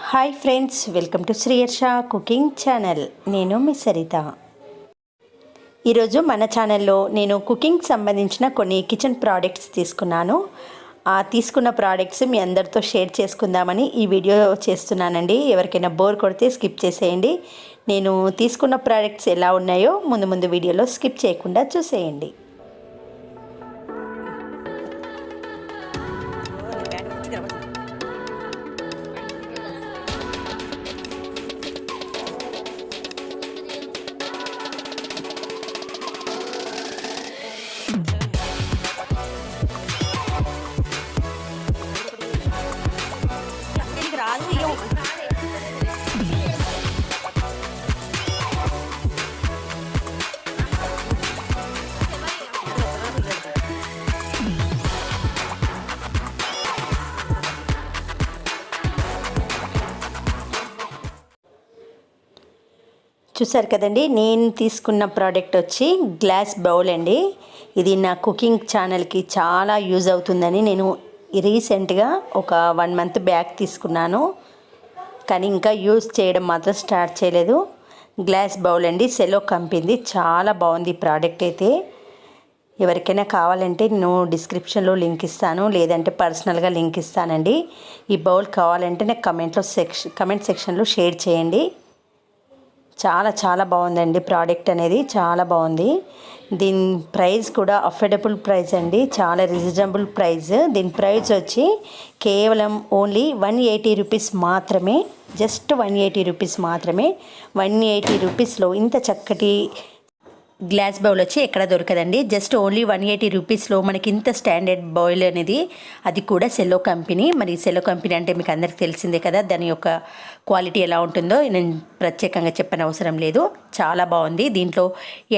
Hi friends, welcome to Sriyarsha cooking channel. నేను మీ సరిత. ఈరోజు మన ఛానల్లో నేను కుకింగ్ సంబంధించిన కొన్ని కిచెన్ ప్రోడక్ట్స్ తీసుకున్నాను. ఆ తీసుకున్న ప్రోడక్ట్స్ మీ అందరితో షేర్ చేసుకుందామని ఈ వీడియో చేస్తున్నానండి. ఎవరికైనా బోర్ కొడితే స్కిప్ చేసేయండి. నేను తీసుకున్న ప్రోడక్ట్స్ ఎలా ఉన్నాయో ముందు వీడియోలో స్కిప్ చేయకుండా చూసేయండి. చూసారు కదండి, నేను తీసుకున్న ప్రోడక్ట్ వచ్చి గ్లాస్ బౌల్ అండి. ఇది నా కుకింగ్ ఛానల్కి చాలా యూజ్ అవుతుందని నేను రీసెంట్గా ఒక 1 మంత్ బ్యాక్ తీసుకున్నాను, కానీ ఇంకా యూజ్ చేయడం మాత్రం స్టార్ట్ చేయలేదు. గ్లాస్ బౌల్ అండి, సెలో కంపెనీ. చాలా బాగుంది ఈ ప్రోడక్ట్ అయితే. ఎవరికైనా కావాలంటే నేను డిస్క్రిప్షన్లో లింక్ ఇస్తాను, లేదంటే పర్సనల్గా లింక్ ఇస్తానండి. ఈ బౌల్ కావాలంటే నాకు కమెంట్ సెక్షన్లో షేర్ చేయండి. చాలా బాగుందండి ప్రోడక్ట్ అనేది, చాలా బాగుంది. దీని ప్రైస్ కూడా అఫోర్డబుల్ ప్రైస్ అండి, చాలా రీజనబుల్ ప్రైస్. దీని ప్రైస్ వచ్చి కేవలం ఓన్లీ 180 రూపీస్ మాత్రమే. జస్ట్ 180 రూపీస్ మాత్రమే. 180 రూపీస్లో ఇంత చక్కటి గ్లాస్ బౌల్ వచ్చి ఎక్కడ దొరకదండి. జస్ట్ ఓన్లీ 180 రూపీస్లో మనకి ఇంత స్టాండర్డ్ బౌల్ అనేది, అది కూడా సెలో కంపెనీ. మరి సెలో కంపెనీ అంటే మీకు అందరికీ తెలిసిందే కదా, దాని యొక్క క్వాలిటీ ఎలా ఉంటుందో నేను ప్రత్యేకంగా చెప్పని అవసరం లేదు. చాలా బాగుంది. దీంట్లో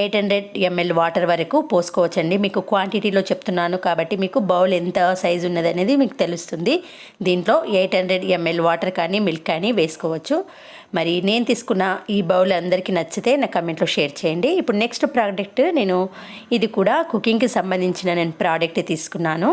800 ml వాటర్ వరకు పోసుకోవచ్చండి. మీకు క్వాంటిటీలో చెప్తున్నాను కాబట్టి మీకు బౌల్ ఎంత సైజు ఉన్నది అనేది మీకు తెలుస్తుంది. దీంట్లో 800 ml వాటర్ కానీ మిల్క్ కానీ వేసుకోవచ్చు. మరి నేను తీసుకున్న ఈ బౌల్ అందరికీ నచ్చితే నా కమెంట్లో షేర్ చేయండి. ఇప్పుడు నెక్స్ట్ ప్రోడక్ట్, నేను ఇది కూడా కుకింగ్కి సంబంధించిన నేను ప్రోడక్ట్ తీసుకున్నాను.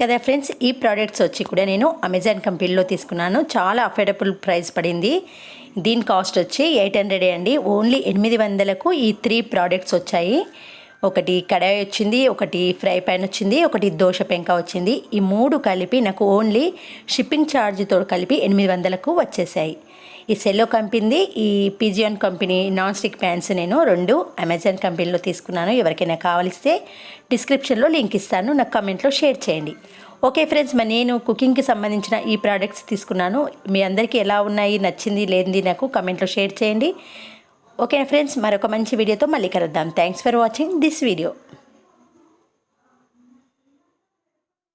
కదా ఫ్రెండ్స్, ఈ ప్రోడక్ట్స్ వచ్చి కూడా నేను అమెజాన్ కంపెనీలో తీసుకున్నాను. చాలా అఫోర్డబుల్ ప్రైస్ పడింది. దీని కాస్ట్ వచ్చి 800 అండి. ఓన్లీ 800కు ఈ 3 ప్రోడక్ట్స్ వచ్చాయి. ఒకటి కడాయి వచ్చింది, ఒకటి ఫ్రై పాన్ వచ్చింది, ఒకటి దోశ పెంక వచ్చింది. ఈ 3 కలిపి నాకు ఓన్లీ షిప్పింగ్ ఛార్జ్తో కలిపి 800కు వచ్చేసాయి. ఈ సెల్లో కంపెనీ, ఈ pigeon company non stick fans నేను 2 అమెజాన్ కంపెనీలో తీసుకున్నాను. ఎవరికైనా కావాలిస్తే డిస్క్రిప్షన్లో లింక్ ఇస్తాను, నాకు కమెంట్లో షేర్ చేయండి. ఓకే ఫ్రెండ్స్, మరి నేను కుకింగ్కి సంబంధించిన ఈ ప్రోడక్ట్స్ తీసుకున్నాను. మీ అందరికీ ఎలా ఉన్నాయి, నచ్చింది లేనిది నాకు కమెంట్లో షేర్ చేయండి. ఓకే ఫ్రెండ్స్, మరొక మంచి వీడియోతో మళ్ళీ కలుద్దాం. Thanks for watching this video.